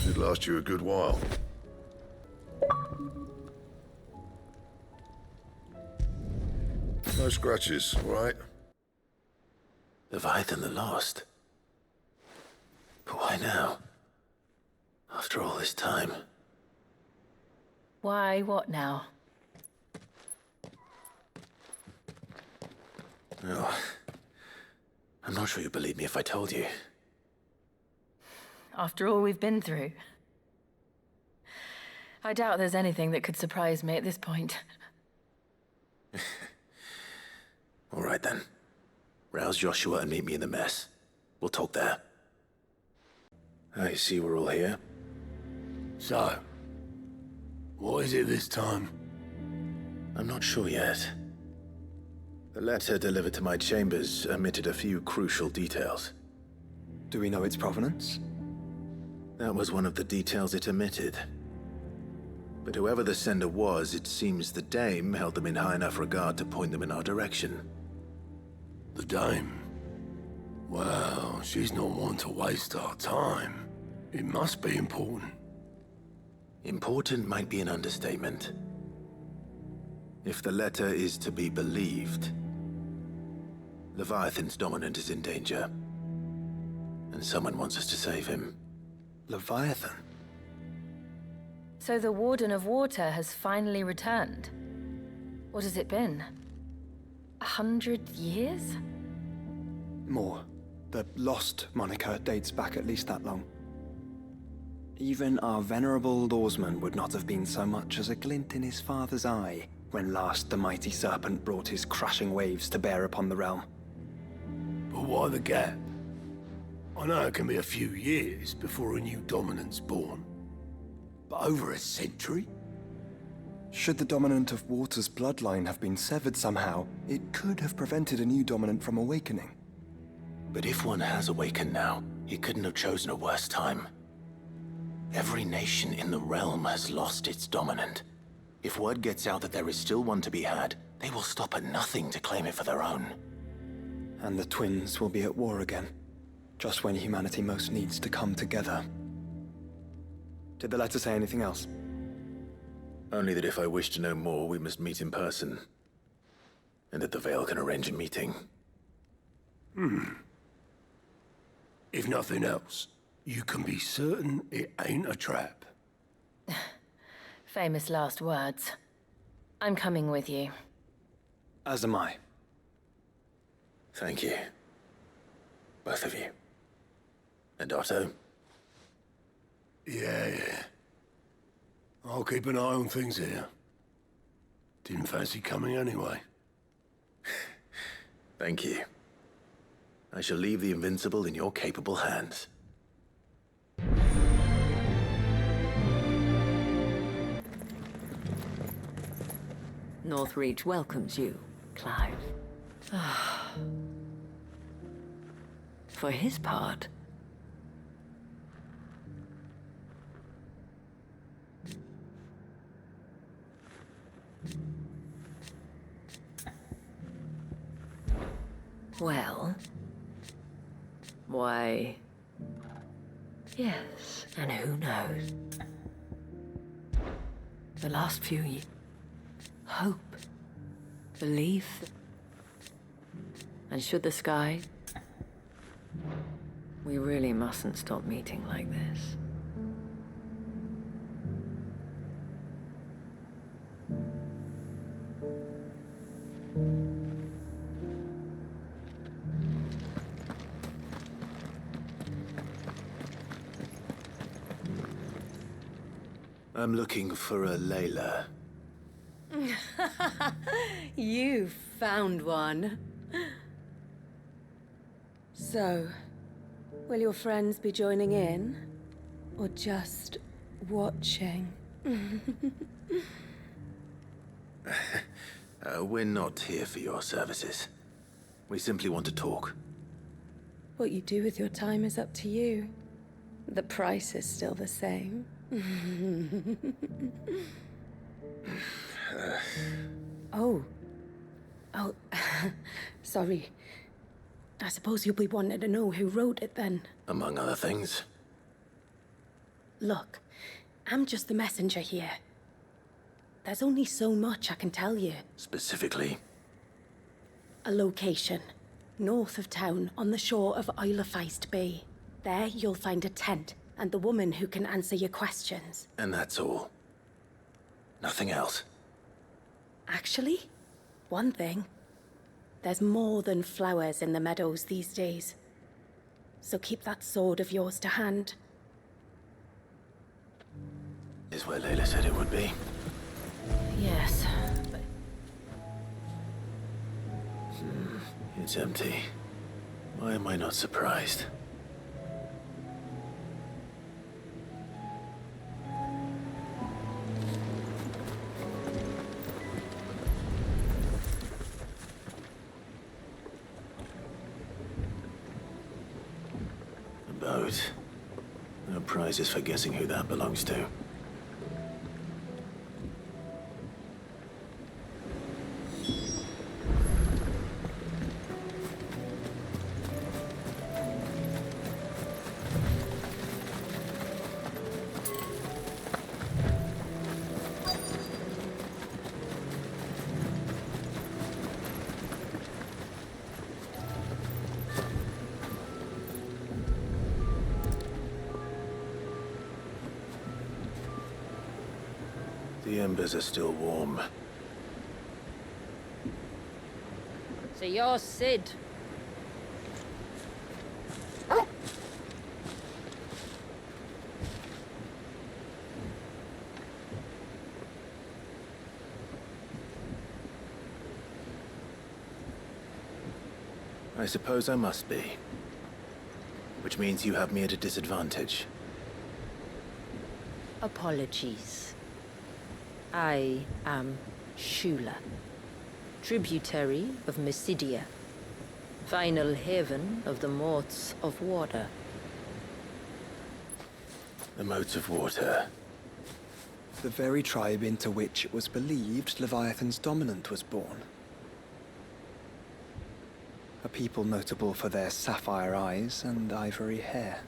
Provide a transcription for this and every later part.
Should last you a good while. No scratches, all right? Leviathan the Lost. But why now? After all this time. Why, what now? Oh, I'm not sure you'd believe me if I told you. After all we've been through. I doubt there's anything that could surprise me at this point. All right then. Rouse Joshua and meet me in the mess. We'll talk there. I see we're all here. So, what is it this time? I'm not sure yet. The letter delivered to my chambers omitted a few crucial details. Do we know its provenance? That was one of the details it omitted. But whoever the sender was, it seems the dame held them in high enough regard to point them in our direction. The dame? Well, she's not one to waste our time. It must be important. Important might be an understatement. If the letter is to be believed, Leviathan's dominant is in danger. And someone wants us to save him. Leviathan? So the Warden of Water has finally returned. What has it been? 100 years? More. The Lost moniker dates back at least that long. Even our venerable lawsman would not have been so much as a glint in his father's eye when last the mighty serpent brought his crashing waves to bear upon the realm. But why the gap? I know it can be a few years before a new dominant's born. But over a century? Should the dominant of Water's bloodline have been severed somehow, it could have prevented a new dominant from awakening. But if one has awakened now, he couldn't have chosen a worse time. Every nation in the realm has lost its dominant. If word gets out that there is still one to be had, they will stop at nothing to claim it for their own. And the twins will be at war again, just when humanity most needs to come together. Did the letter say anything else? Only that if I wish to know more, we must meet in person. And that the Veil can arrange a meeting. If nothing else, you can be certain it ain't a trap. Famous last words. I'm coming with you. As am I. Thank you. Both of you. And Otto? Yeah. I'll keep an eye on things here. Didn't fancy coming anyway. Thank you. I shall leave the Invincible in your capable hands. Northreach welcomes you, Clive. For his part, well, why, yes, and who knows? The last few years, hope, belief, and should the sky, we really mustn't stop meeting like this. I'm looking for a Layla. You found one. So, will your friends be joining in? Or just watching? We're not here for your services. We simply want to talk. What you do with your time is up to you. The price is still the same. Oh, sorry. I suppose you'll be wanting to know who wrote it then. Among other things. Look, I'm just the messenger here. There's only so much I can tell you. Specifically, A location. North of town, on the shore of Isle of Feist Bay. There, you'll find a tent, and the woman who can answer your questions. and that's all. Nothing else. Actually, one thing. There's more than flowers in the meadows these days. So keep that sword of yours to hand. Is where Layla said it would be. Yes, but It's empty. Why am I not surprised? A boat. No prizes for guessing who that belongs to. The embers are still warm. so you're Sid. I suppose I must be. Which means you have me at a disadvantage. Apologies. I am Shula, tributary of Mysidia, final haven of the Moats of Water. The moats of water. The very tribe into which it was believed Leviathan's dominant was born. A people notable for their sapphire eyes and ivory hair.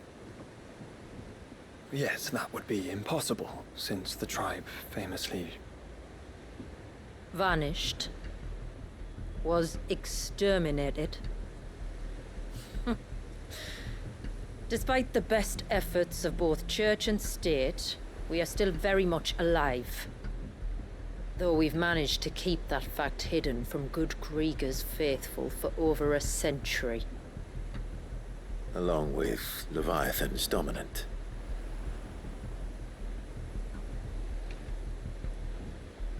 Yes, that would be impossible, since the tribe famously... Vanished. Was exterminated. Despite the best efforts of both church and state, we are still very much alive. Though we've managed to keep that fact hidden from good Krieger's faithful for over a century. Along with Leviathan's dominant.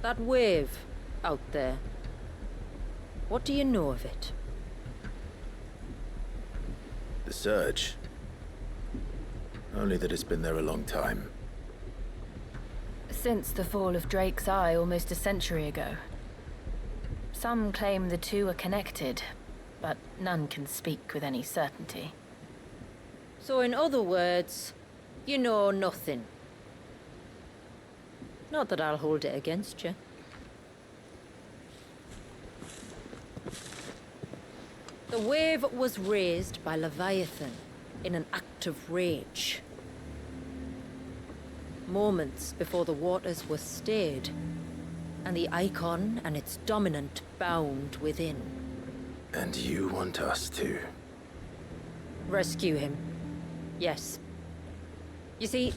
That wave out there. What do you know of it? The surge. Only that it's been there a long time. Since the fall of Drake's Eye almost a century ago. Some claim the two are connected, but none can speak with any certainty. So in other words, you know nothing. Not that I'll hold it against you. The wave was raised by Leviathan in an act of rage. Moments before the waters were stayed, and the icon and its dominant bound within. And you want us to? Rescue him. Yes. You see,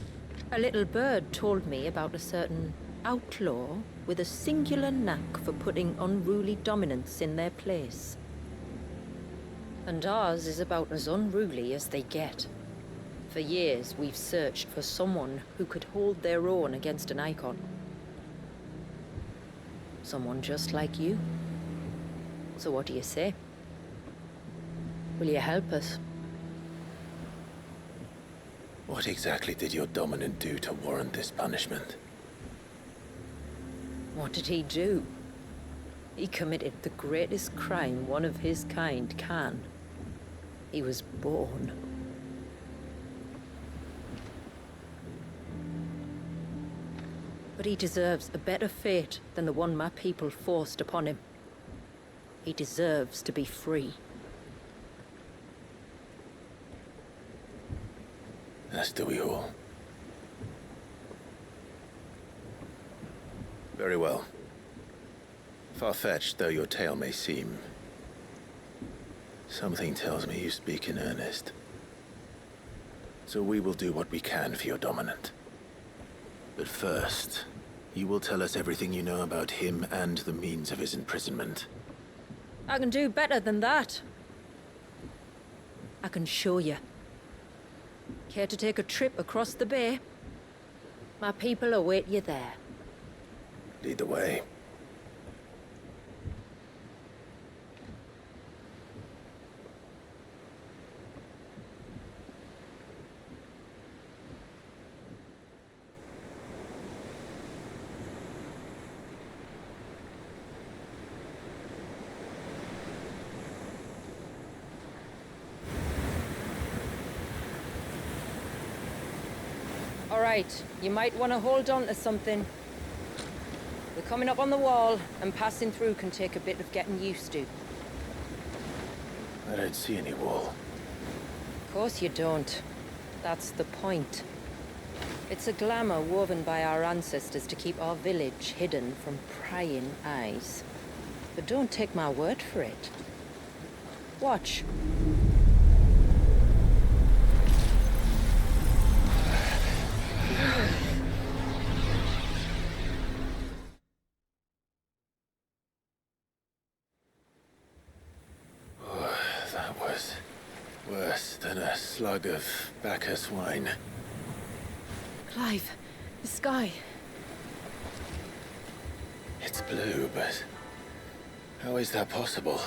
a little bird told me about a certain outlaw with a singular knack for putting unruly dominants in their place. And ours is about as unruly as they get. For years, we've searched for someone who could hold their own against an icon. Someone just like you. So what do you say? Will you help us? What exactly did your dominant do to warrant this punishment? What did he do? He committed the greatest crime one of his kind can. He was born. But he deserves a better fate than the one my people forced upon him. He deserves to be free. As do we all. Very well. Far-fetched though your tale may seem, something tells me you speak in earnest. So we will do what we can for your dominant. But first, you will tell us everything you know about him and the means of his imprisonment. I can do better than that. I can show you. Care to take a trip across the bay? My people await you there. Lead the way. All right, you might want to hold on to something. We're coming up on the wall, and passing through can take a bit of getting used to. I don't see any wall. Of course you don't. That's the point. It's a glamour woven by our ancestors to keep our village hidden from prying eyes. But don't take my word for it. Watch. That was worse than a slug of Bacchus wine. Clive, the sky. It's blue, but how is that possible?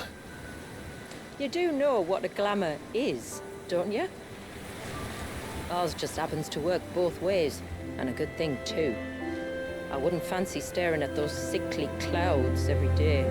You do know what a glamour is, don't you? Ours just happens to work both ways, and a good thing too. I wouldn't fancy staring at those sickly clouds every day.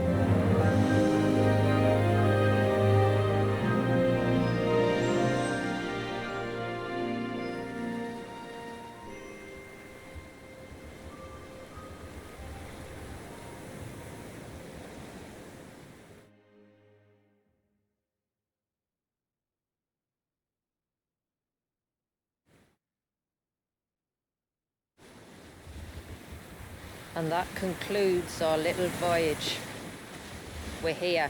And that concludes our little voyage. We're here.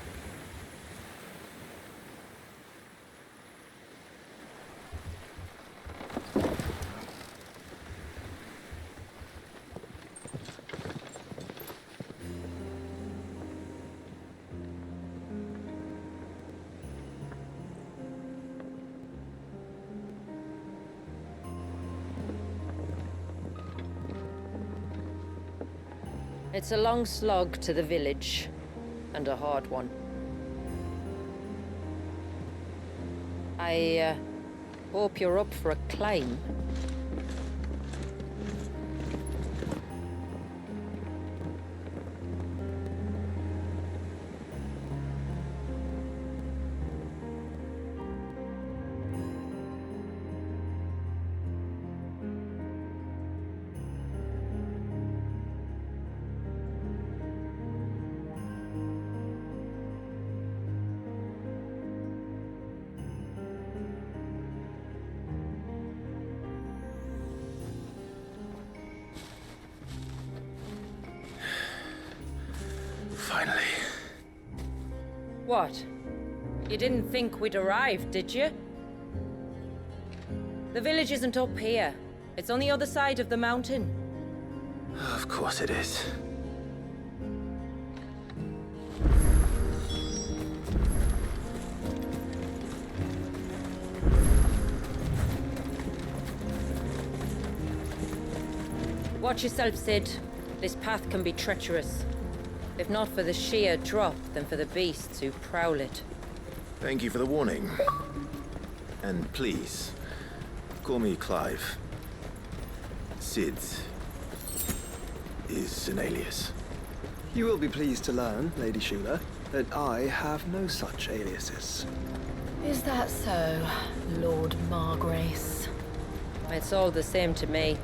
It's a long slog to the village, and a hard one. I hope you're up for a climb. Finally. What? You didn't think we'd arrived, did you? The village isn't up here. It's on the other side of the mountain. Of course it is. Watch yourself, Sid. This path can be treacherous. If not for the sheer drop, then for the beasts who prowl it. Thank you for the warning. And please, call me Clive. Sid is an alias. You will be pleased to learn, Lady Shula, that I have no such aliases. Is that so, Lord Margrace? It's all the same to me.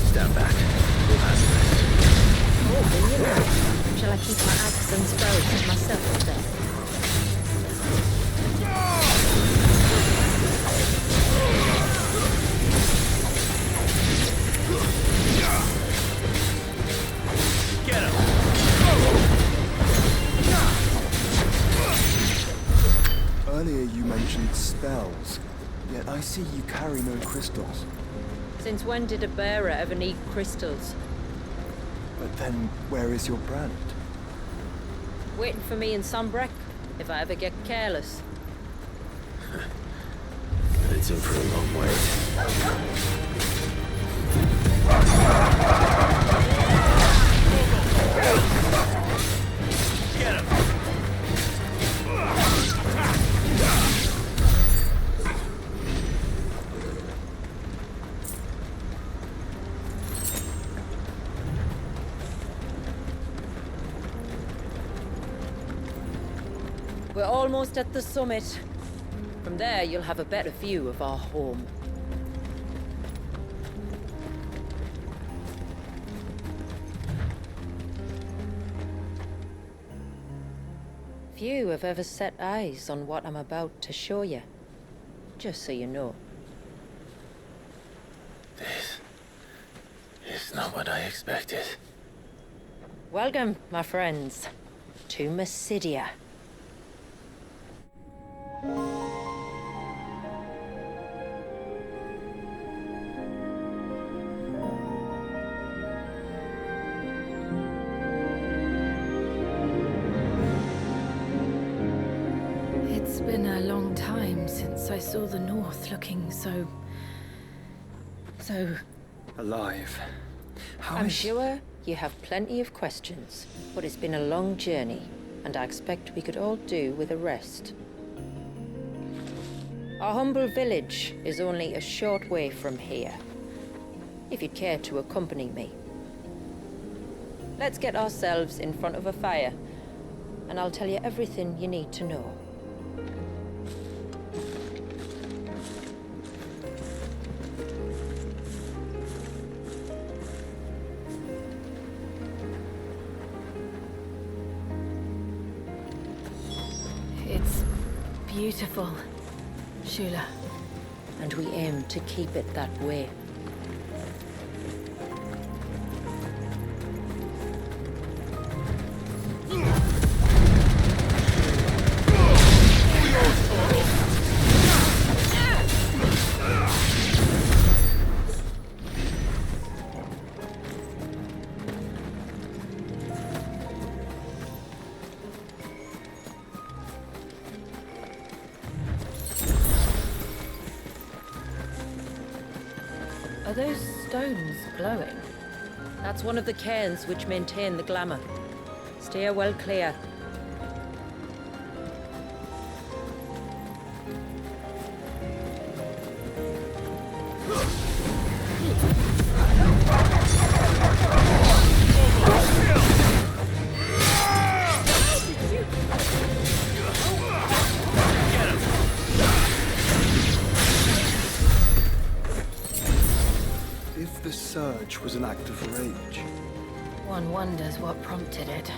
Stand back. We'll handle this. Oh, will you? till I keep my axe and spells to myself then. Get him! Earlier you mentioned spells, yet I see you carry no crystals. Since when did a bearer ever need crystals? But then, where is your brand? Waiting for me in Sunbreck, if I ever get careless. But it's in for a long wait. Get him! We're almost at the summit. From there, you'll have a better view of our home. Few have ever set eyes on what I'm about to show you. Just so you know. This is not what I expected. Welcome, my friends, to Mysidia. It's been a long time since I saw the North looking so Alive. How I'm is- sure you have plenty of questions, but it's been a long journey, and I expect we could all do with a rest. Our humble village is only a short way from here, if you'd care to accompany me. Let's get ourselves in front of a fire, and I'll tell you everything you need to know. It's beautiful, Shula. And we aim to keep it that way. Are those stones glowing? That's one of the cairns which maintain the glamour. Steer well clear. If the surge was an act of rage, One wonders what prompted it.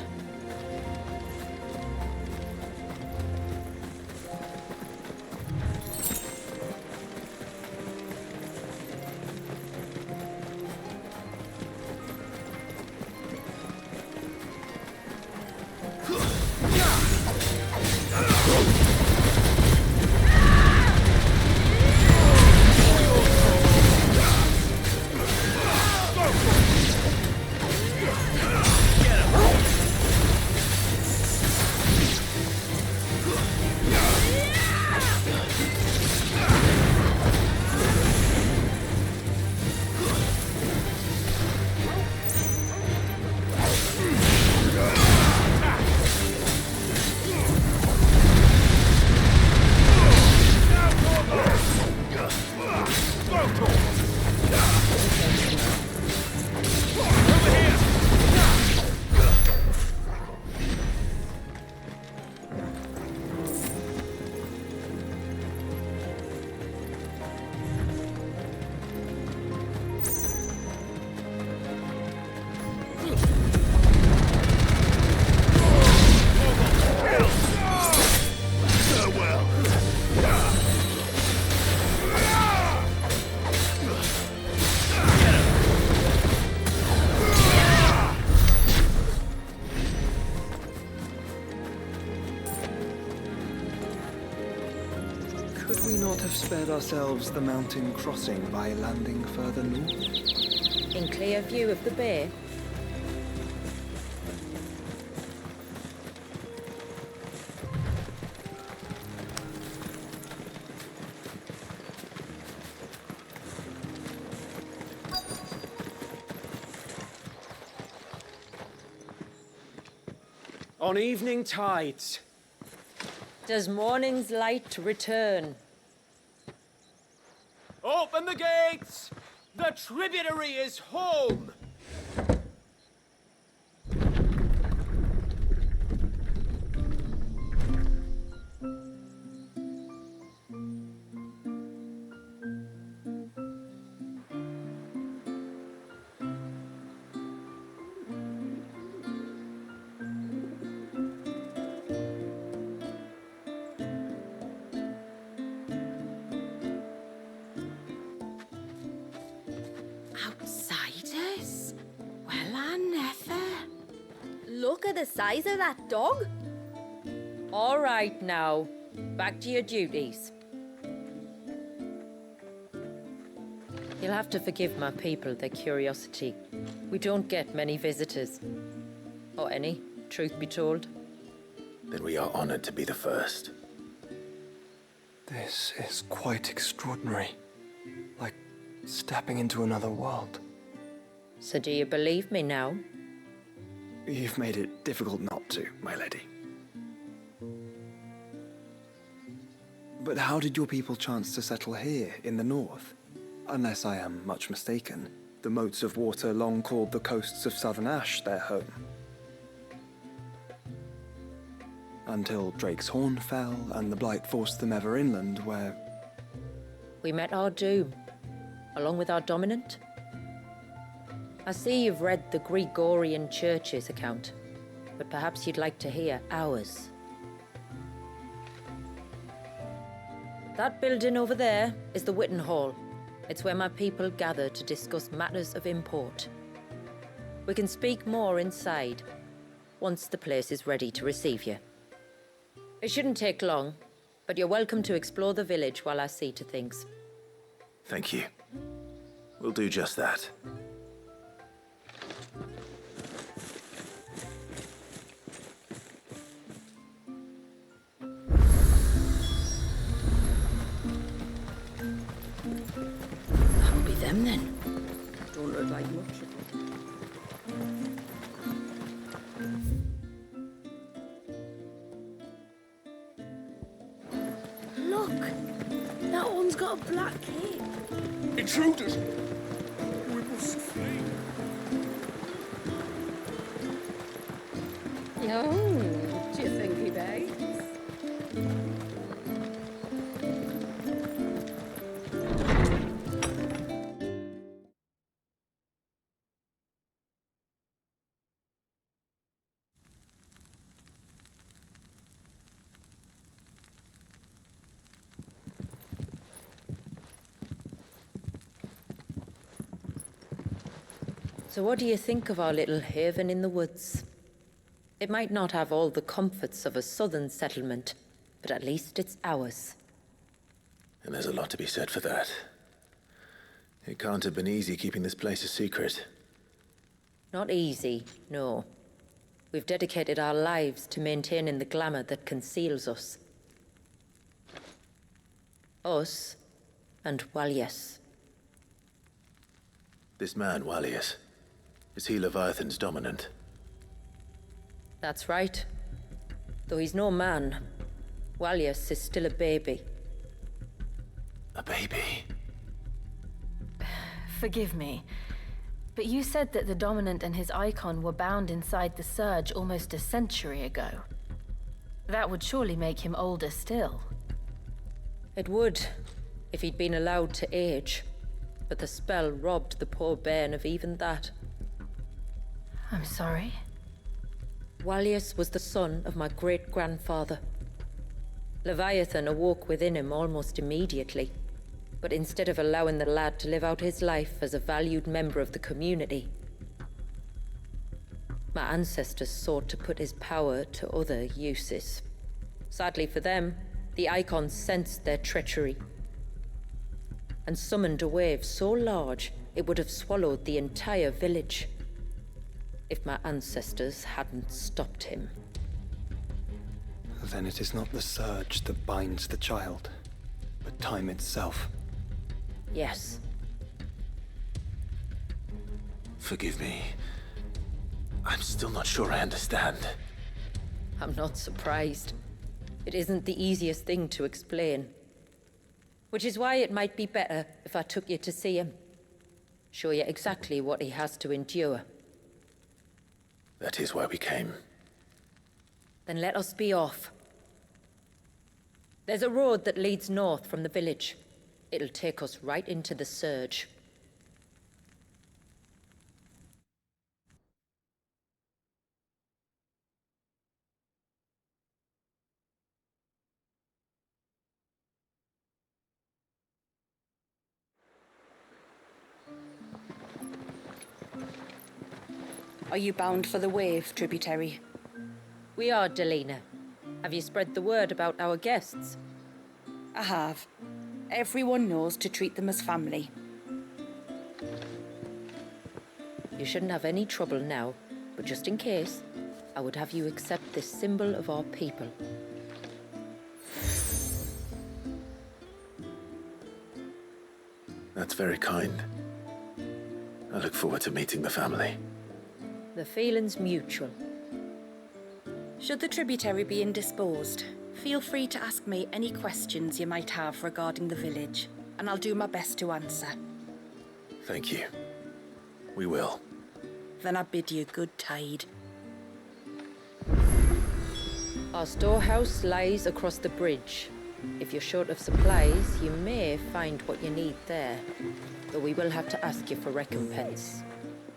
spared ourselves the mountain crossing by landing further north. In clear view of the bay? On evening tides. Does morning's light return? Open the gates! The tributary is home! Outsiders? Well, I never. Look at the size of that dog. All right now, back to your duties. You'll have to forgive my people their curiosity. We don't get many visitors. Or any, truth be told. Then we are honored to be the first. This is quite extraordinary. Like stepping into another world. So do you believe me now? You've made it difficult not to, my lady. But how did your people chance to settle here in the north? Unless I am much mistaken, the moats of water long called the coasts of Southern Ash their home. Until Drake's Horn fell and the Blight forced them ever inland, where... We met our doom, along with our dominant. I see you've read the Gregorian Church's account, but perhaps you'd like to hear ours. That building over there is the Witten Hall. It's where my people gather to discuss matters of import. We can speak more inside, once the place is ready to receive you. It shouldn't take long, but you're welcome to explore the village while I see to things. Thank you. We'll do just that. That'll be them then. Don't look like much of it. Look! That one's got a black cape. Intruders! We must flee. Oh, do you think he begs? So what do you think of our little haven in the woods? It might not have all the comforts of a southern settlement, but at least it's ours. And there's a lot to be said for that. It can't have been easy keeping this place a secret. Not easy, no. We've dedicated our lives to maintaining the glamour that conceals us. Us and Walyas. This man, Walyas, is he Leviathan's dominant? That's right. Though he's no man, Walyas is still a baby. A baby? Forgive me, but you said that the Dominant and his icon were bound inside the Surge almost a century ago. That would surely make him older still. It would, if he'd been allowed to age. But the spell robbed the poor bairn of even that. I'm sorry. Walyas was the son of my great-grandfather. Leviathan awoke within him almost immediately. But instead of allowing the lad to live out his life as a valued member of the community, my ancestors sought to put his power to other uses. Sadly for them, the icons sensed their treachery and summoned a wave so large it would have swallowed the entire village if my ancestors hadn't stopped him. Then it is not the surge that binds the child, but time itself. Yes. Forgive me. I'm still not sure I understand. I'm not surprised. It isn't the easiest thing to explain. Which is why it might be better if I took you to see him. Show you exactly what he has to endure. That is why we came. Then let us be off. There's a road that leads north from the village. It'll take us right into the surge. Are you bound for the wave, tributary? We are, Delina. Have you spread the word about our guests? I have. Everyone knows to treat them as family. You shouldn't have any trouble now, but just in case, I would have you accept this symbol of our people. That's very kind. I look forward to meeting the family. The feeling's mutual. Should the tributary be indisposed, feel free to ask me any questions you might have regarding the village, and I'll do my best to answer. Thank you. We will. Then I bid you good tide. Our storehouse lies across the bridge. If you're short of supplies, you may find what you need there, though we will have to ask you for recompense.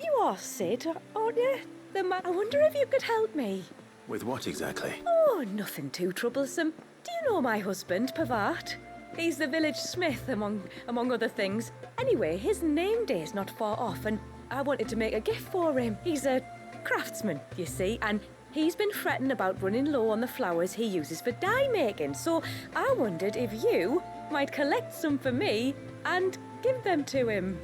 You are Sid, aren't you? The man. I wonder if you could help me. With what exactly? Oh, nothing too troublesome. Do you know my husband, Pavat? He's the village smith, among other things. Anyway, his name day's not far off, and I wanted to make a gift for him. He's a craftsman, you see, and he's been fretting about running low on the flowers he uses for dye making. So I wondered if you might collect some for me and give them to him.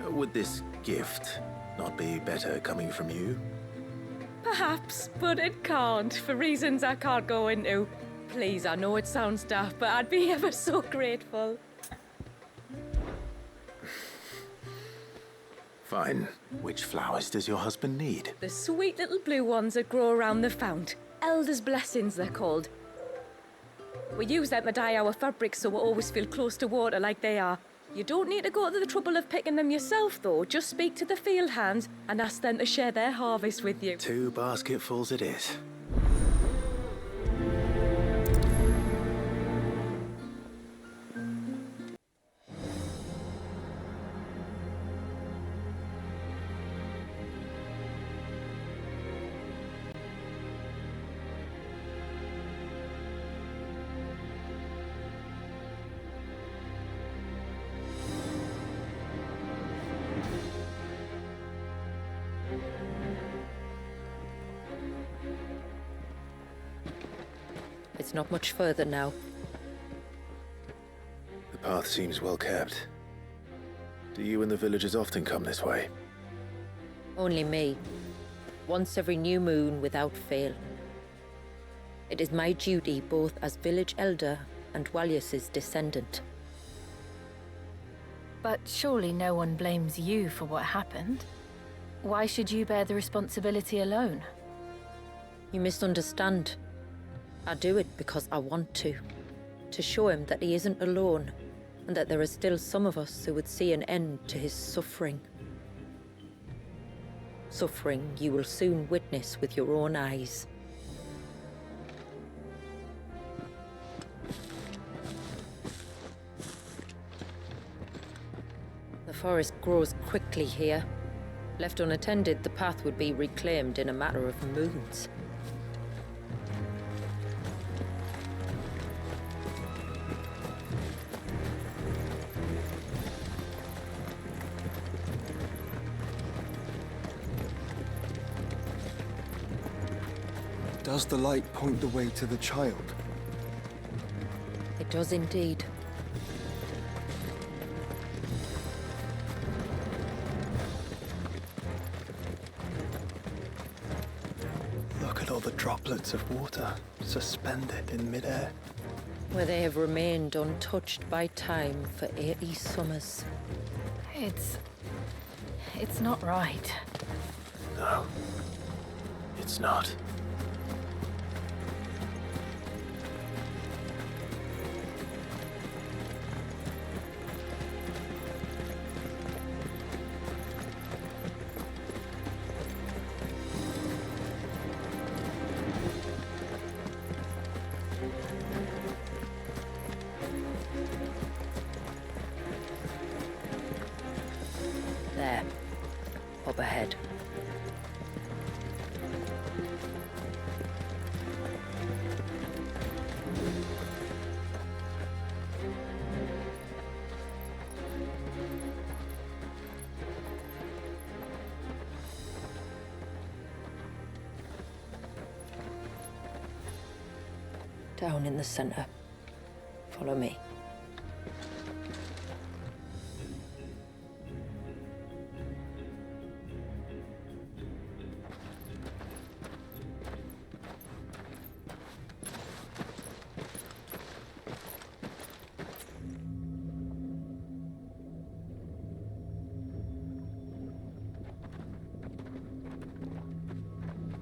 Would this gift not be better coming from you? Perhaps, but it can't, for reasons I can't go into. Please, I know it sounds daft, but I'd be ever so grateful. Fine. Which flowers does your husband need? The sweet little blue ones that grow around the fount. Elder's blessings, they're called. We use them to dye our fabrics so we always feel close to water like they are. You don't need to go to the trouble of picking them yourself, though. Just speak to the field hands and ask them to share their harvest with you. 2 basketfuls it is. It's not much further now. The path seems well kept. Do you and the villagers often come this way? Only me. Once every new moon without fail. It is my duty both as village elder and Walius's descendant. But surely no one blames you for what happened. Why should you bear the responsibility alone? You misunderstand. I do it because I want to show him that he isn't alone, and that there are still some of us who would see an end to his suffering. Suffering you will soon witness with your own eyes. The forest grows quickly here. Left unattended, the path would be reclaimed in a matter of moons. Does the light point the way to the child? It does indeed. at all the droplets of water suspended in midair. Where they have remained untouched by time for 80 summers. It's not right. No, it's not. There. Up ahead. Down in the center. Follow me.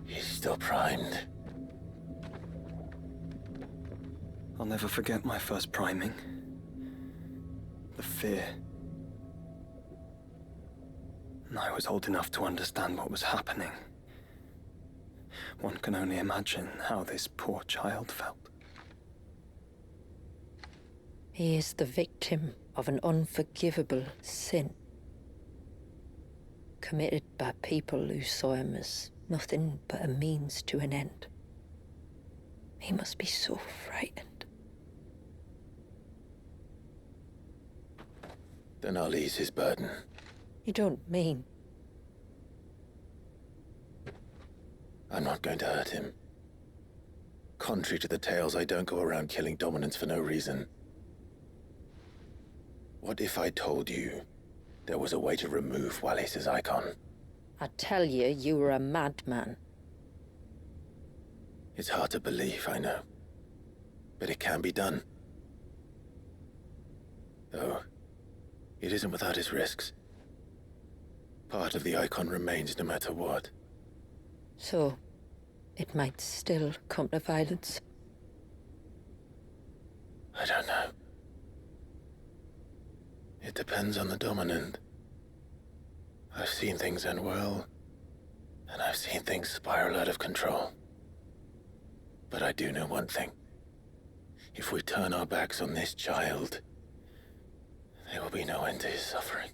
He's still primed. I'll never forget my first priming. The fear. And I was old enough to understand what was happening. One can only imagine how this poor child felt. He is the victim of an unforgivable sin. Committed by people who saw him as nothing but a means to an end. He must be so frightened. Then I'll ease his burden. You don't mean? I'm not going to hurt him. Contrary to the tales, I don't go around killing dominants for no reason. What if I told you there was a way to remove Wallis's icon? I tell you, you were a madman. It's hard to believe, I know. But it can be done. Though, it isn't without its risks. Part of the icon remains no matter what. So, it might still come to violence. I don't know. It depends on the dominant. I've seen things end well, and I've seen things spiral out of control. But I do know one thing. If we turn our backs on this child, there will be no end to his suffering.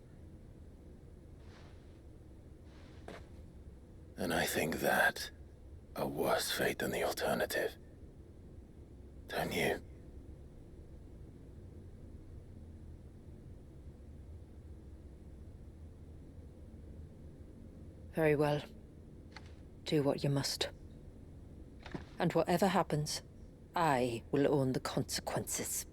And I think that a worse fate than the alternative. Don't you? Very well. Do what you must. And whatever happens, I will own the consequences.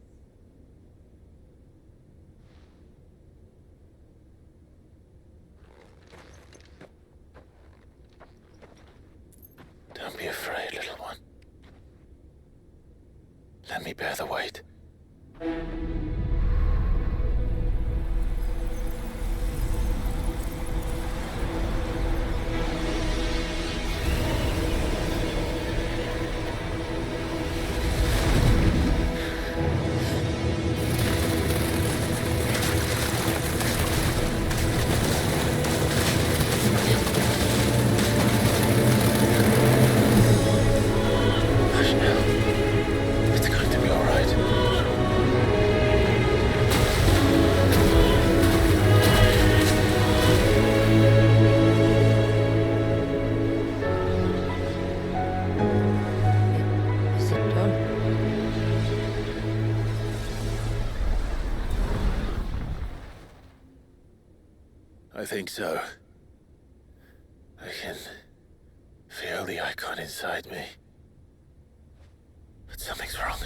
Don't be afraid, little one. Let me bear the weight. I think so. I can feel the icon inside me. But something's wrong.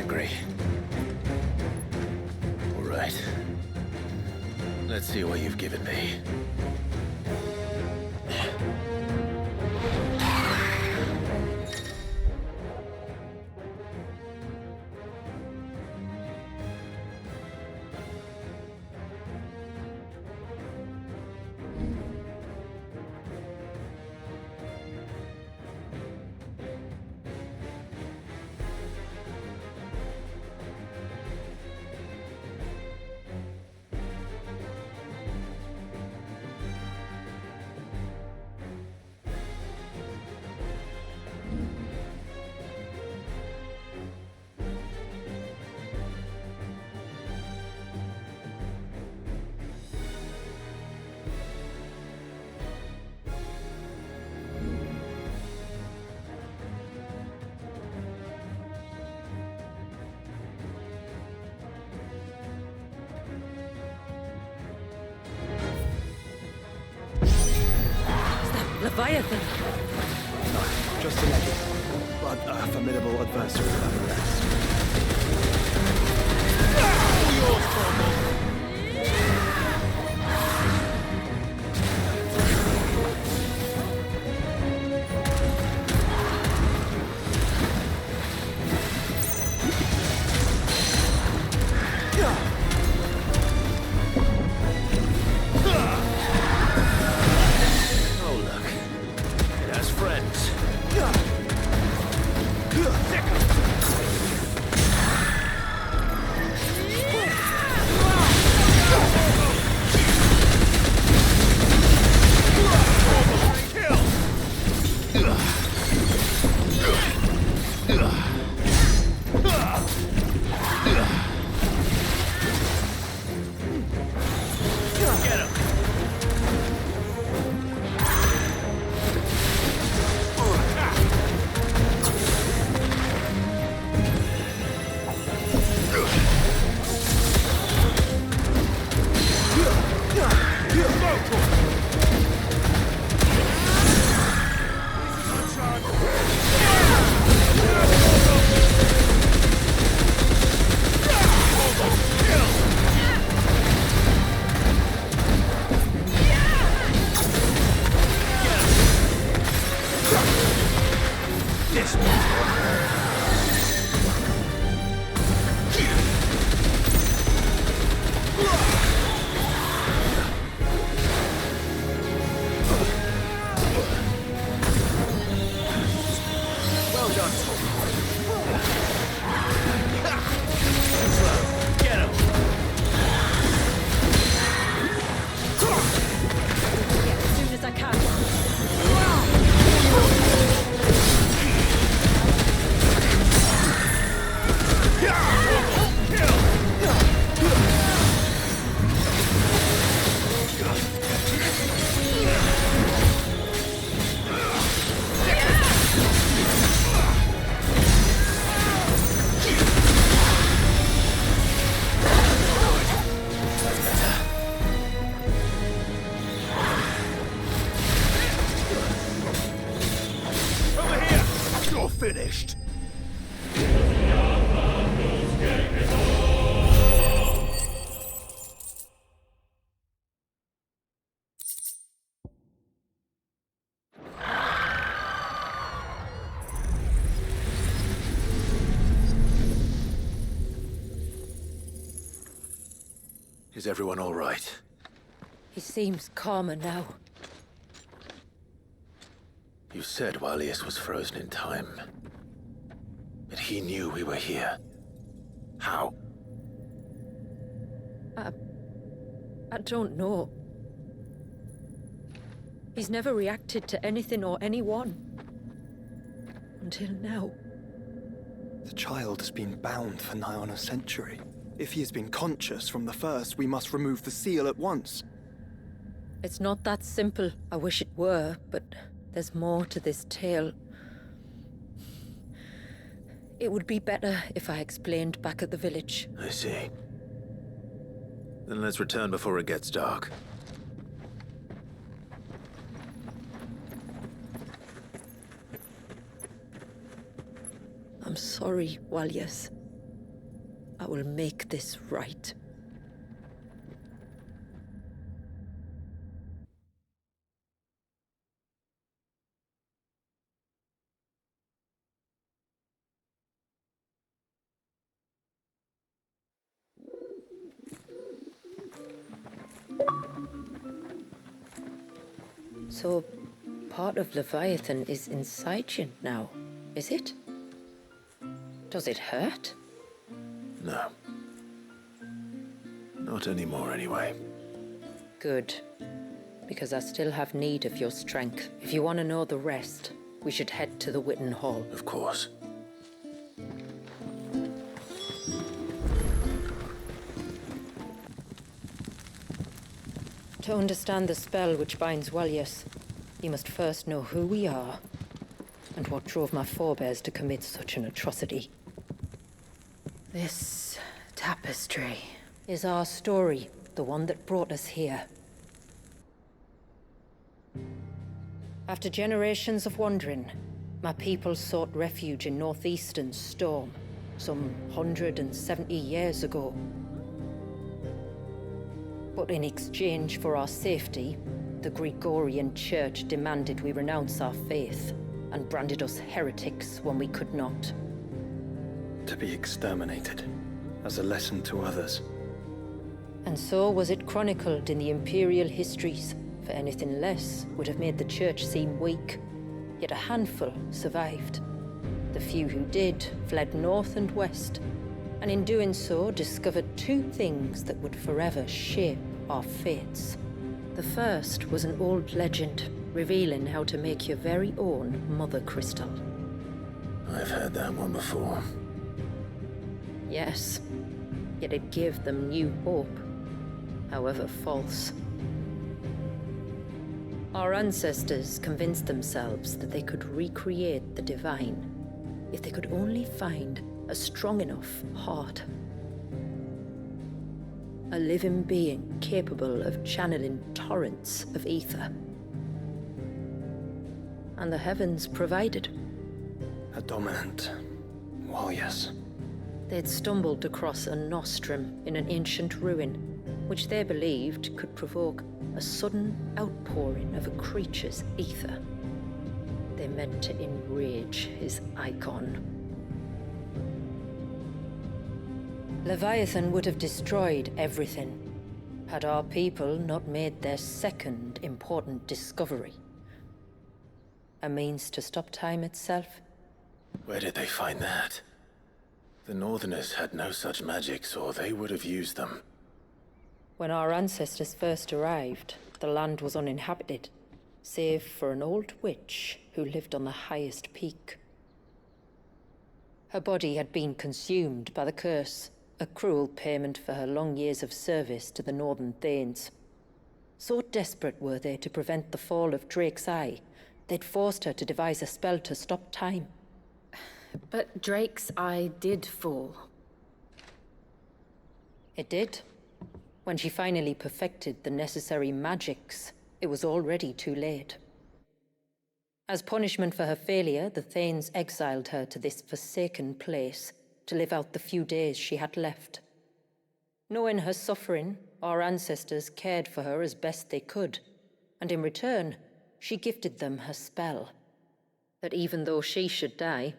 angry. All right. Let's see what you've given me. Leviathan! No, just a legend, but a formidable adversary nonetheless. Finished. Is everyone all right? He seems calmer now. You said Walius was frozen in time. But he knew we were here. How? I don't know. He's never reacted to anything or anyone. Until now. The child has been bound for nigh on a century. If he has been conscious from the first, we must remove the seal at once. It's not that simple. I wish it were, but there's more to this tale. It would be better if I explained back at the village. I see. Then let's return before it gets dark. I'm sorry, Walius. I will make this right. So, part of Leviathan is inside you now, is it? Does it hurt? No. Not anymore, anyway. Good. Because I still have need of your strength. If you want to know the rest, we should head to the Witten Hall. Of course. To understand the spell which binds Walius, you must first know who we are, and what drove my forebears to commit such an atrocity. This tapestry is our story, the one that brought us here. After generations of wandering, my people sought refuge in northeastern Storm, some 170 years ago. But in exchange for our safety, the Gregorian Church demanded we renounce our faith and branded us heretics when we could not. To be exterminated, as a lesson to others. And so was it chronicled in the imperial histories, for anything less would have made the Church seem weak. Yet a handful survived. The few who did fled north and west, and in doing so discovered two things that would forever shape our fates. The first was an old legend, revealing how to make your very own Mother Crystal. I've heard that one before. Yes, yet it gave them new hope, however false. Our ancestors convinced themselves that they could recreate the divine if they could only find a strong enough heart. A living being capable of channeling torrents of ether. And the heavens provided. A dominant. Well, yes. They'd stumbled across a nostrum in an ancient ruin, which they believed could provoke a sudden outpouring of a creature's ether. They meant to enrage his icon. Leviathan would have destroyed everything, had our people not made their second important discovery. A means to stop time itself. Where did they find that? The Northerners had no such magics, or they would have used them. When our ancestors first arrived, the land was uninhabited, save for an old witch who lived on the highest peak. Her body had been consumed by the curse, a cruel payment for her long years of service to the Northern Thanes. So desperate were they to prevent the fall of Drake's Eye, they'd forced her to devise a spell to stop time. But Drake's Eye did fall. It did. When she finally perfected the necessary magics, it was already too late. As punishment for her failure, the Thanes exiled her to this forsaken place to live out the few days she had left. Knowing her suffering, our ancestors cared for her as best they could, and in return, she gifted them her spell. That even though she should die,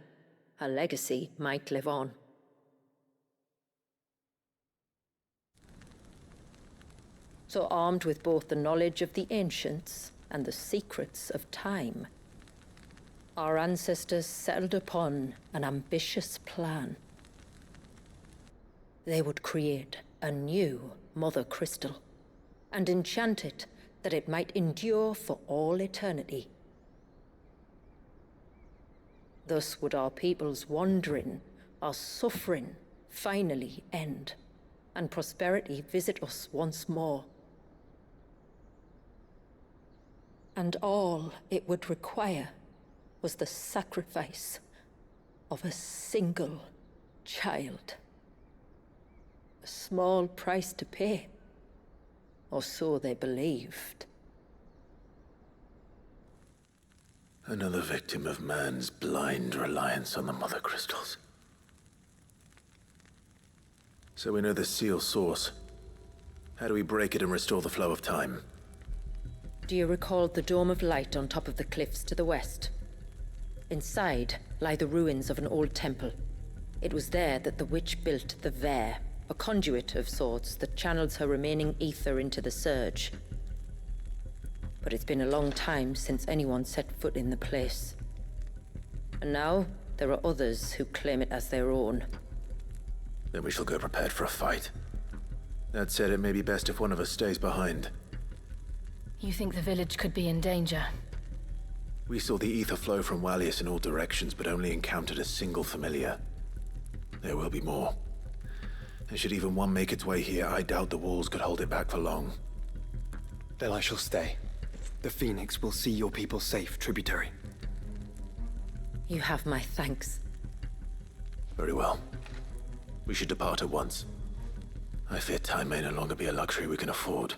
her legacy might live on. So armed with both the knowledge of the ancients and the secrets of time, our ancestors settled upon an ambitious plan. They would create a new Mother Crystal and enchant it that it might endure for all eternity. Thus would our people's wandering, our suffering, finally end, and prosperity visit us once more. And all it would require was the sacrifice of a single child. A small price to pay, or so they believed. Another victim of man's blind reliance on the Mother Crystals. So we know the seal source. How do we break it and restore the flow of time? Do you recall the dome of light on top of the cliffs to the west? Inside lie the ruins of an old temple. It was there that the witch built the Vare, a conduit of sorts that channels her remaining ether into the surge. But it's been a long time since anyone set foot in the place. And now, there are others who claim it as their own. Then we shall go prepared for a fight. That said, it may be best if one of us stays behind. You think the village could be in danger? We saw the ether flow from Wallius in all directions, but only encountered a single familiar. There will be more. And should even one make its way here, I doubt the walls could hold it back for long. Then I shall stay. The Phoenix will see your people safe, tributary. You have my thanks. Very well. We should depart at once. I fear time may no longer be a luxury we can afford.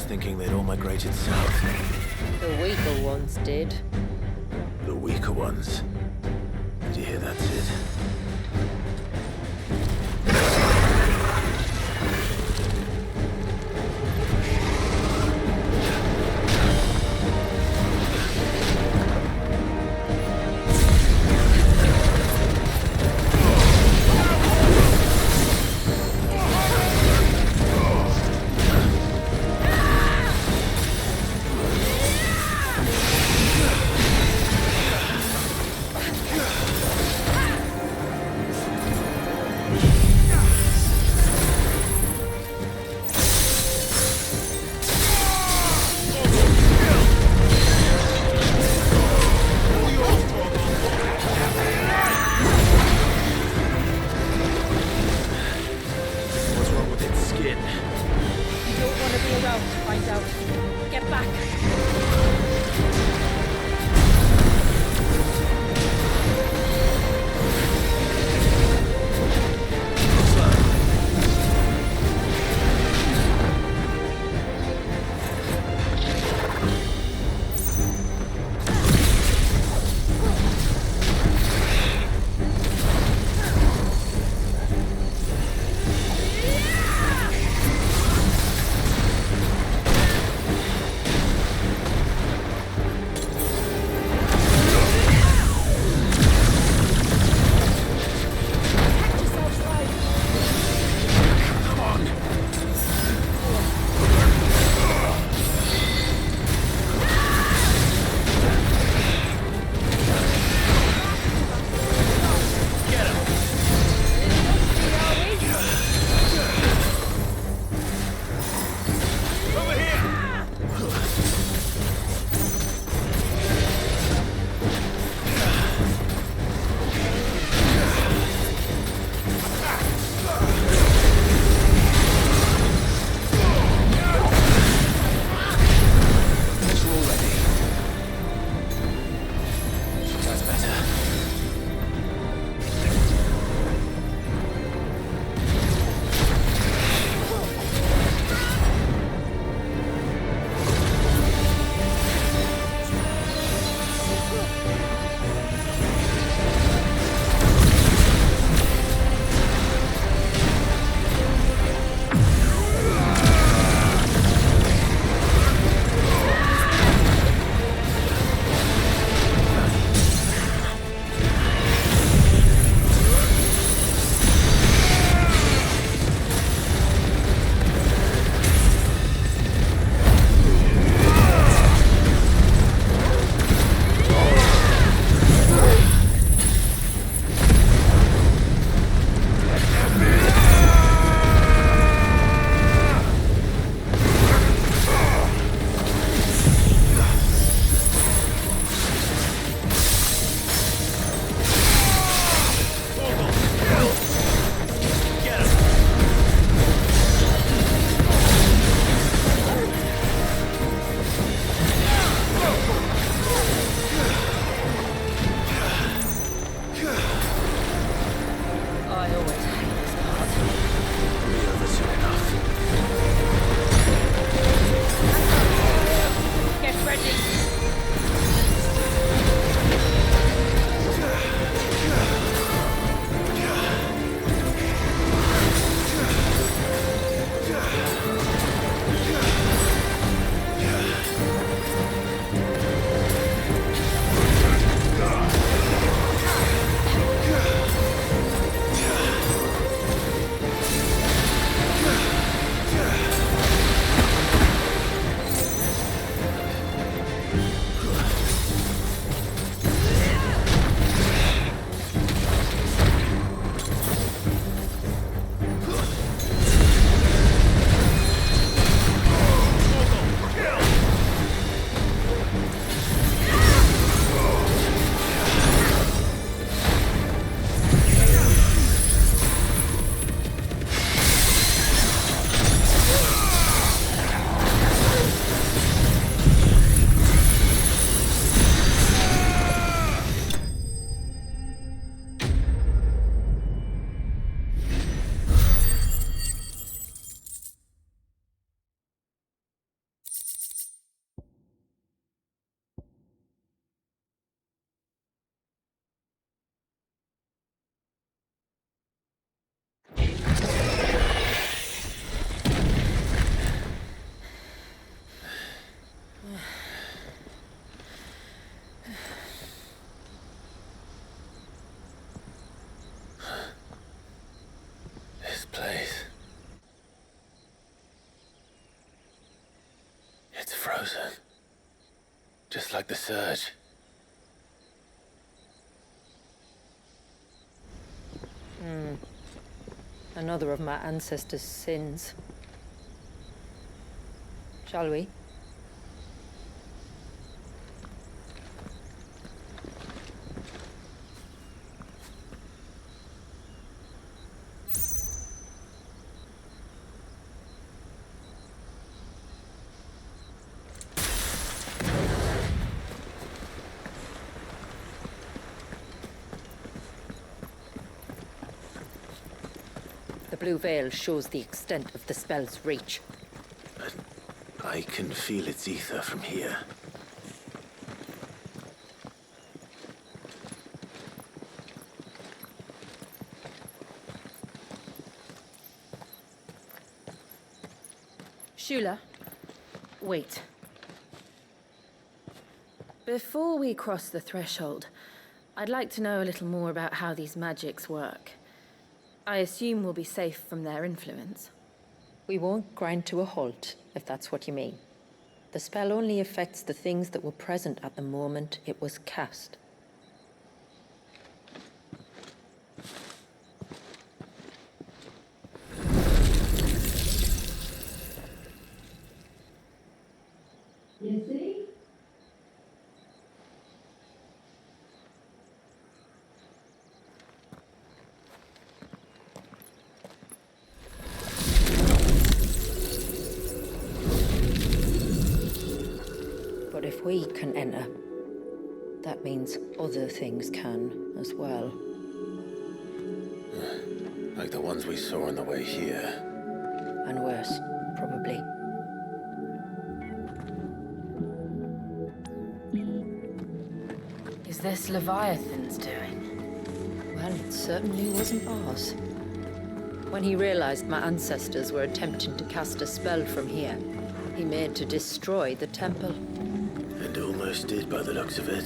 Thinking they'd all migrated south. The weaker ones did. The weaker ones? Did you hear that, Sid? It's frozen. Just like the surge. Another of my ancestors' sins. Shall we? The blue veil shows the extent of the spell's reach. But I can feel its ether from here. Shula, wait. Before we cross the threshold, I'd like to know a little more about how these magics work. I assume we'll be safe from their influence. We won't grind to a halt, if that's what you mean. The spell only affects the things that were present at the moment it was cast. You see? But if we can enter, that means other things can as well. Like the ones we saw on the way here. And worse, probably. Is this Leviathan's doing? Well, it certainly wasn't ours. When he realized my ancestors were attempting to cast a spell from here, he made to destroy the temple. And almost did by the looks of it.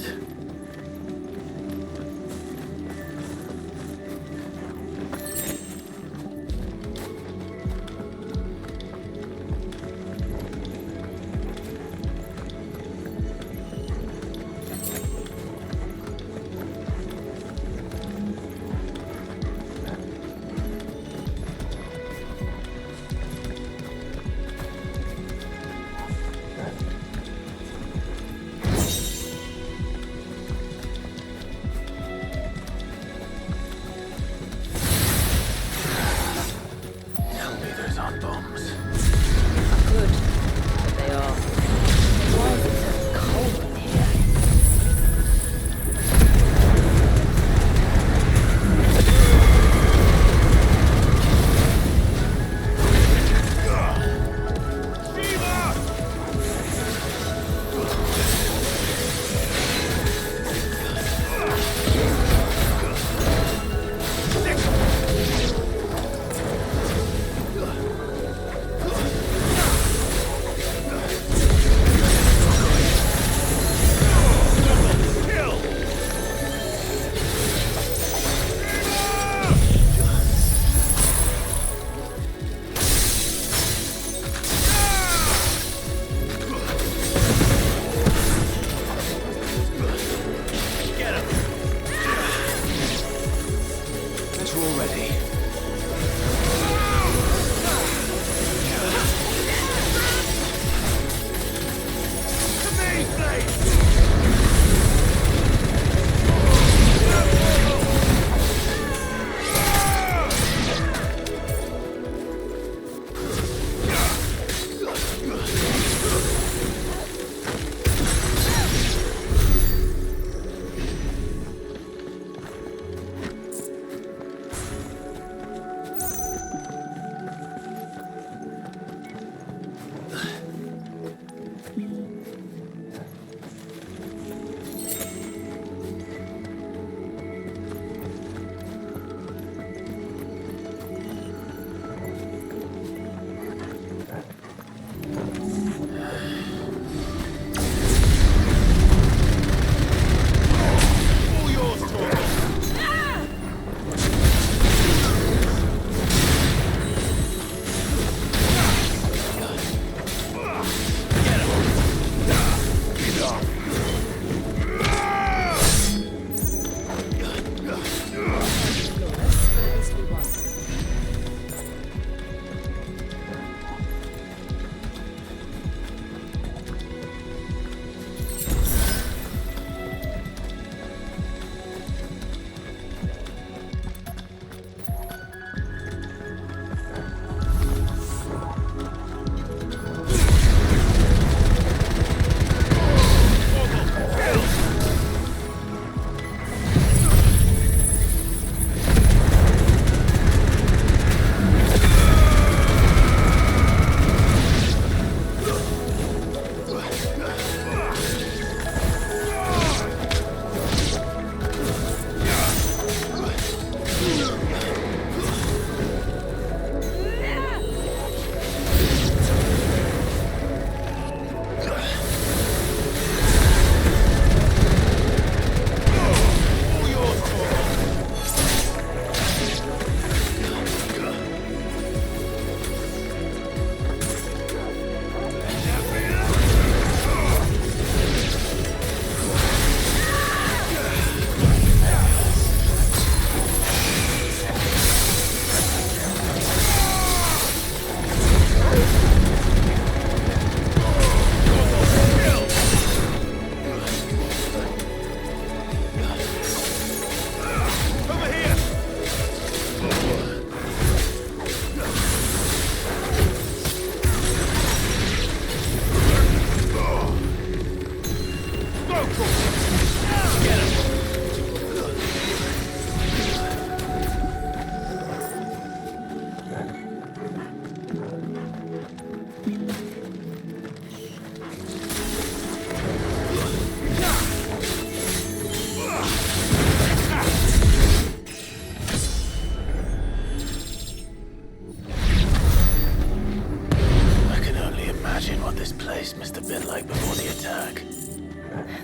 imagine what this place must have been like before the attack.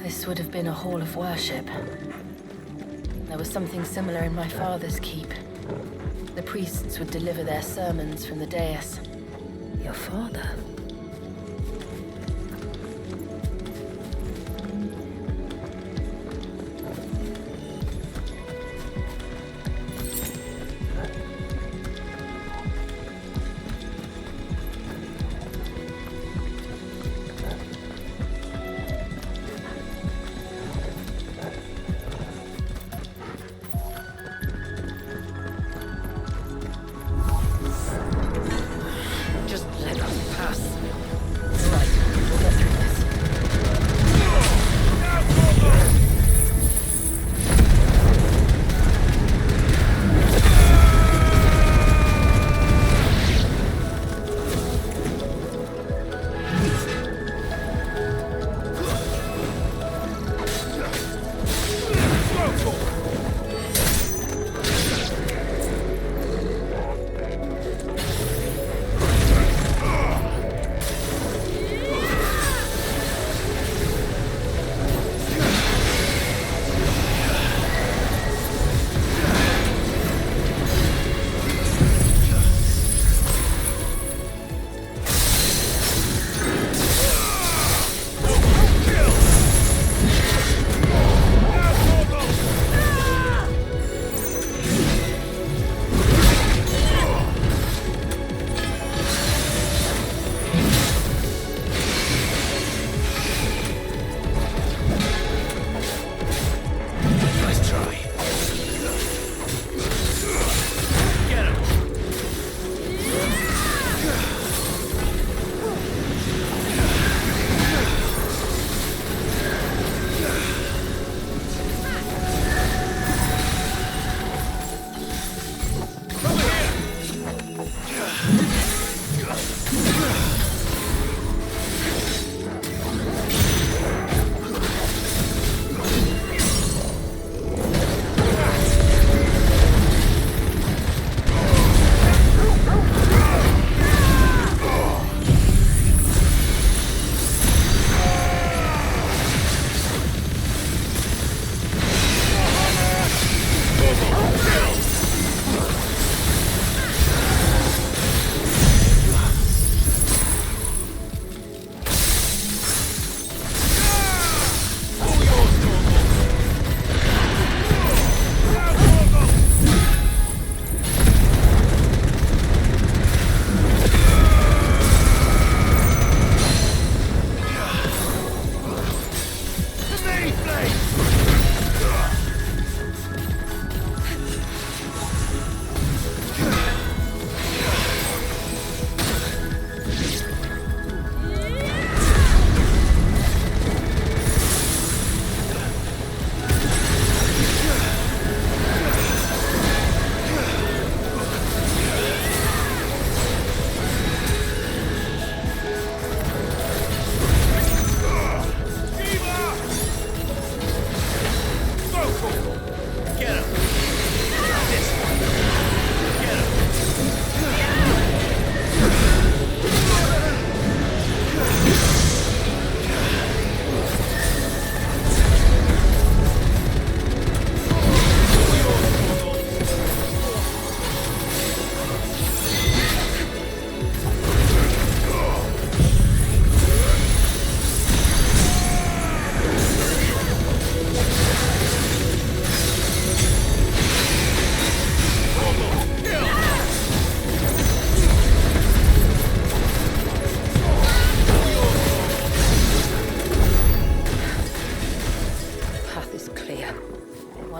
This would have been a hall of worship. There was something similar in my father's keep. The priests would deliver their sermons from the dais. Your father?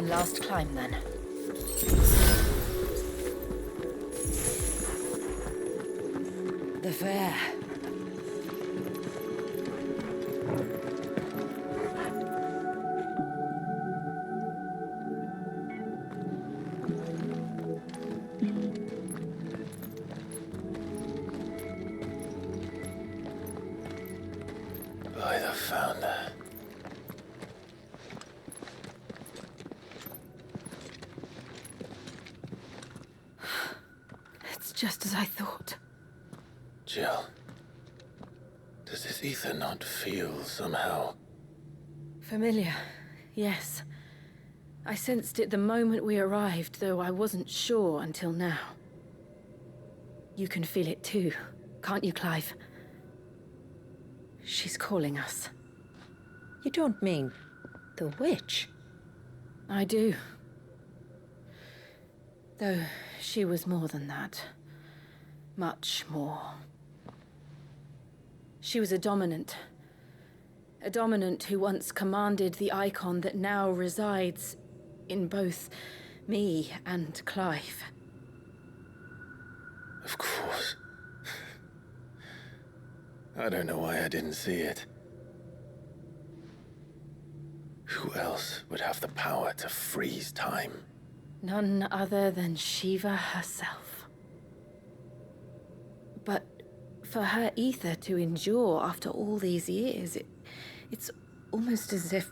last climb, then. The fair. By the founder. It's just as I thought. Jill. Does this ether not feel somehow? Familiar, yes. I sensed it the moment we arrived, though I wasn't sure until now. You can feel it too, can't you, Clive? She's calling us. You don't mean the witch? I do. Though she was more than that. Much more. She was a dominant. A dominant who once commanded the icon that now resides in both me and Clive. Of course. I don't know why I didn't see it. Who else would have the power to freeze time? None other than Shiva herself. But for her ether to endure after all these years, it's almost as if...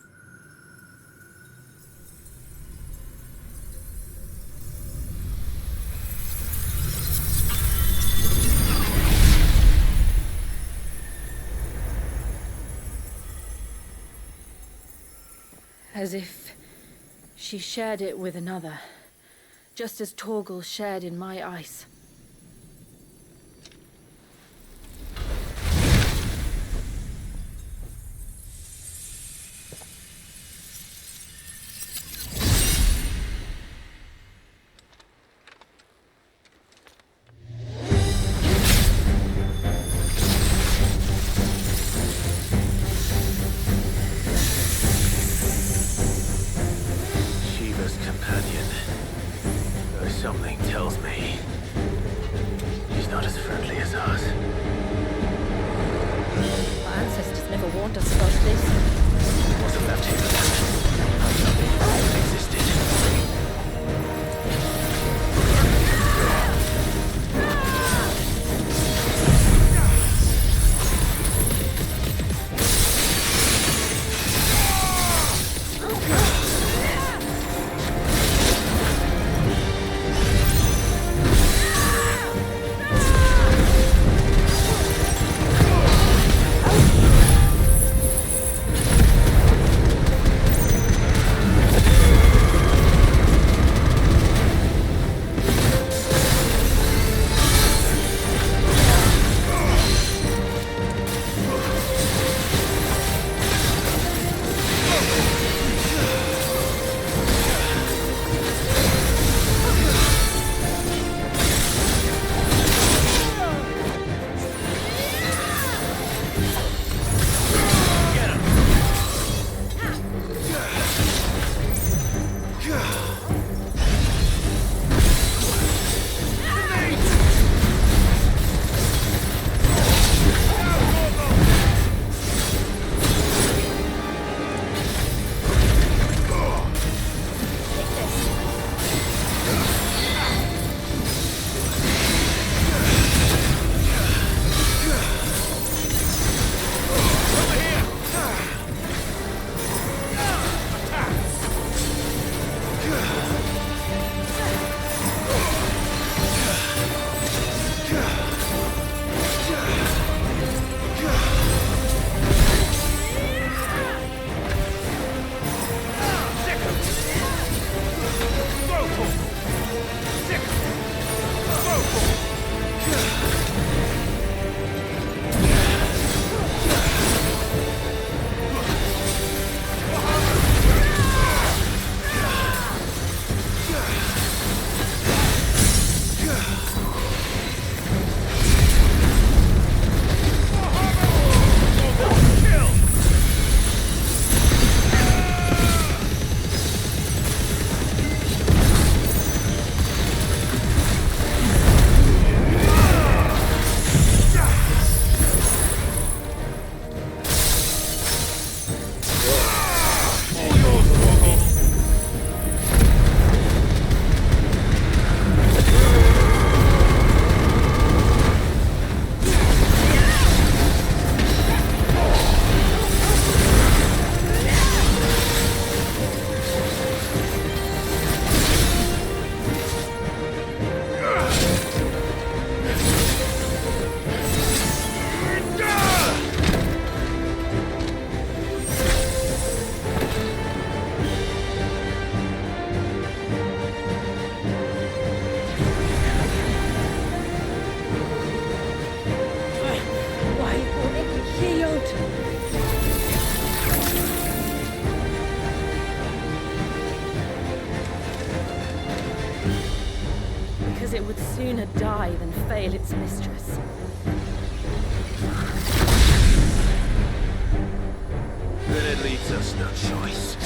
As if she shared it with another, just as Torgal shared in my ice. Something tells me he's not as friendly as us. Our ancestors never warned us about this. Wasn't left here for that. I thought it existed. sooner die than fail its mistress. Then it leaves us no choice.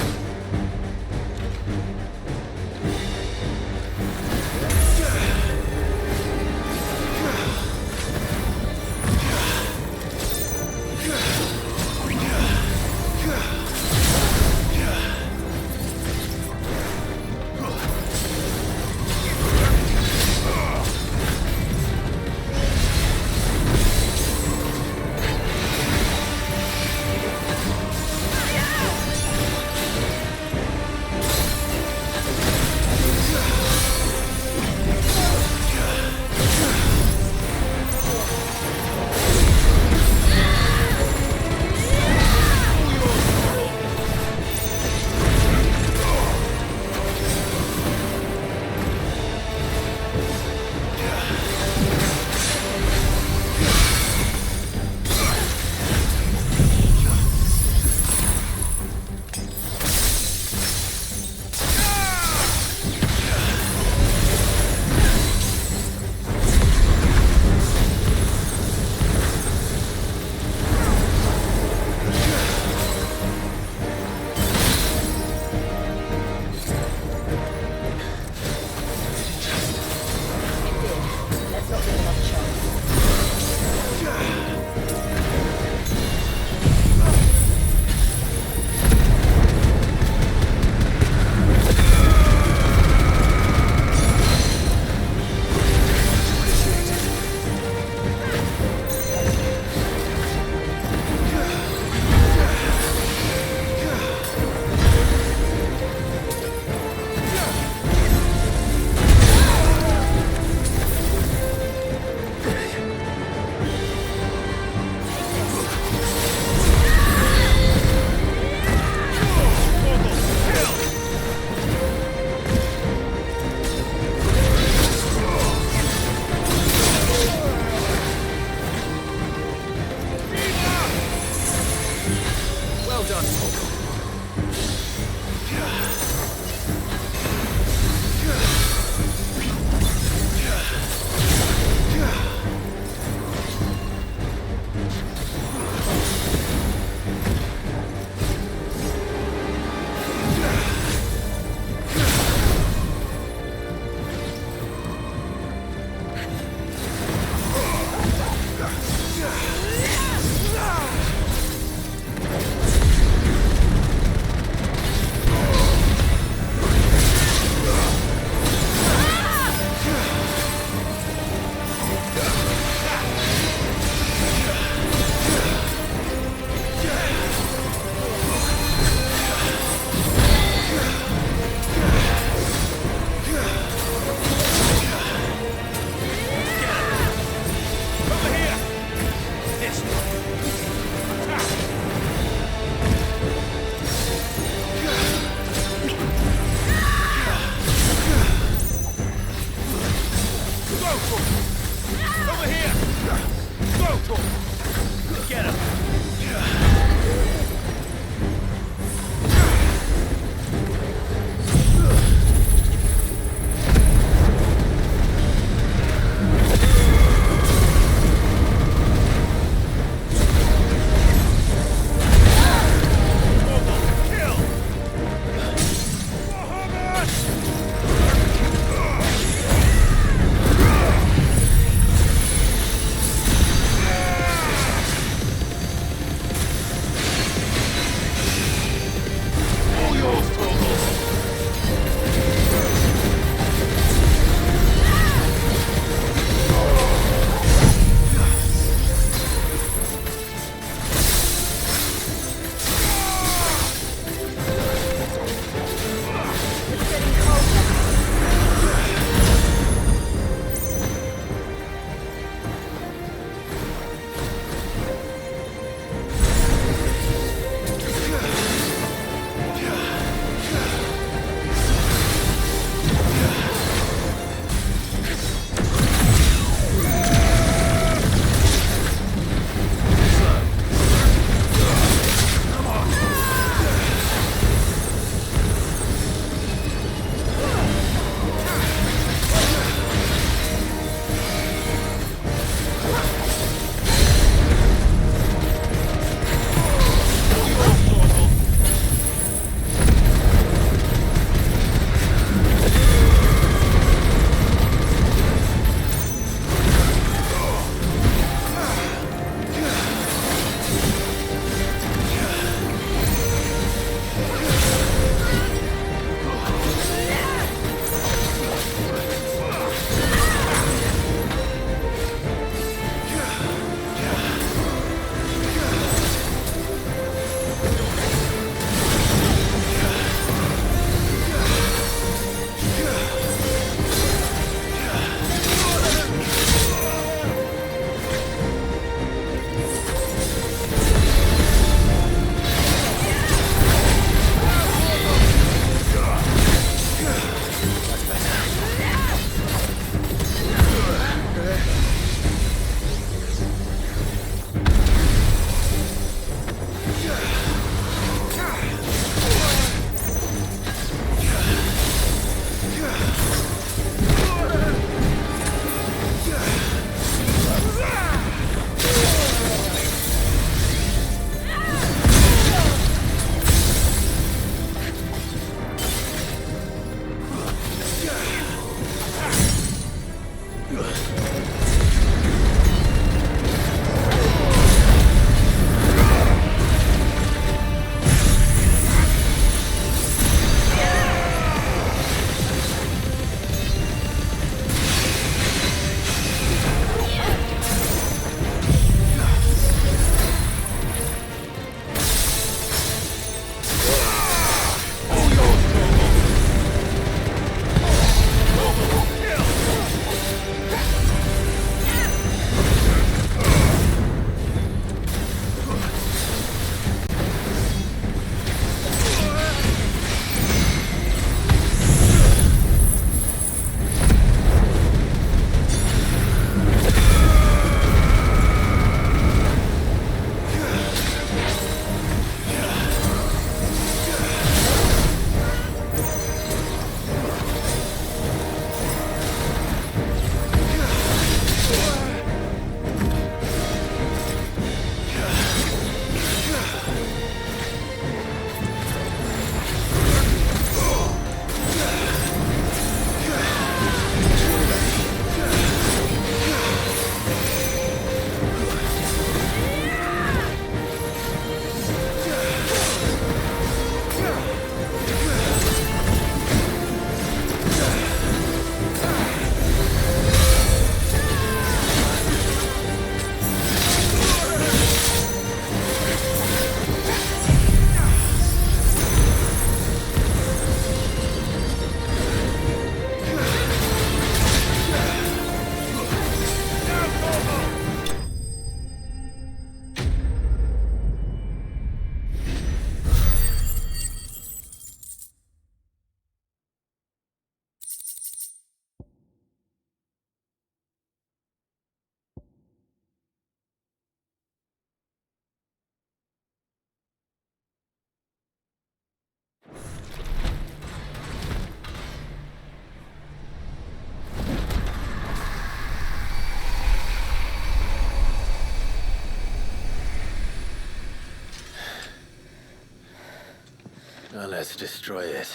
Now let's destroy it.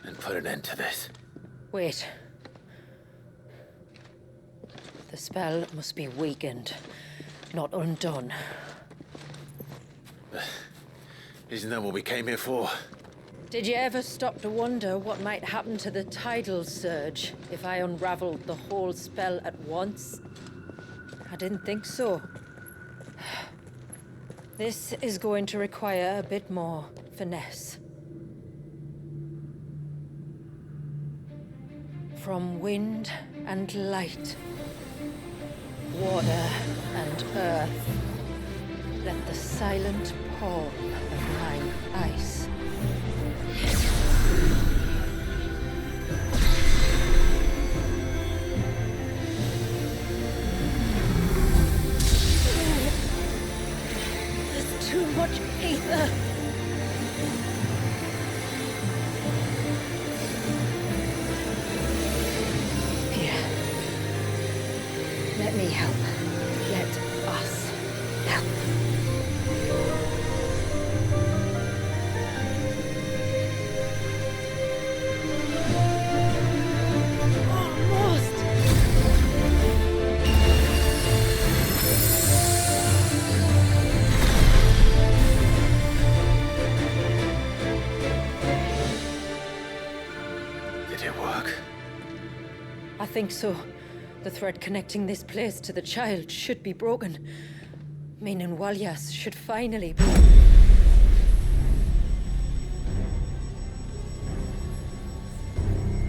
And put an end to this. Wait. The spell must be weakened, not undone. Isn't that what we came here for? Did you ever stop to wonder what might happen to the tidal surge if I unraveled the whole spell at once? I didn't think so. This is going to require a bit more finesse. From wind and light, water and earth, let the silent palm of mine ice. There's too much ether. Let me help. Let us help. Almost. Did it work? I think so. The thread connecting this place to the child should be broken, meaning Walyas should finally be...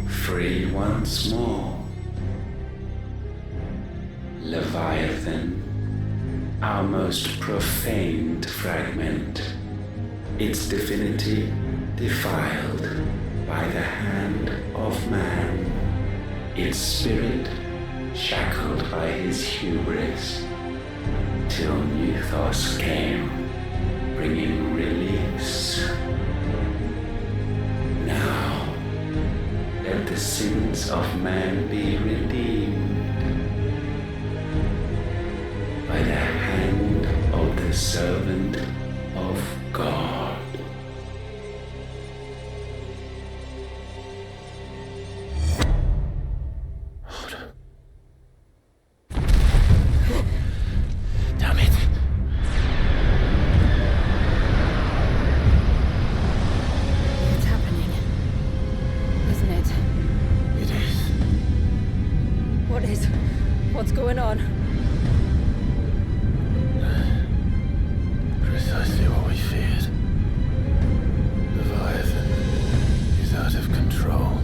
Free once more. Leviathan, our most profaned fragment, its divinity defiled by the hand of man, its spirit shackled by his hubris, till Mythos came, bringing release. Now, let the sins of man be redeemed by the hand of the servant of God. What's going on? Precisely what we feared. Leviathan is out of control.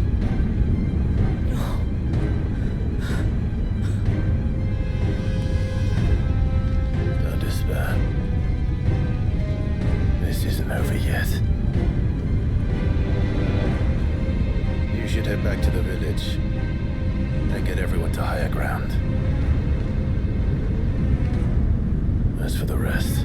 Don't despair. This isn't over yet. You should head back to the village and get everyone to higher ground. As for the rest,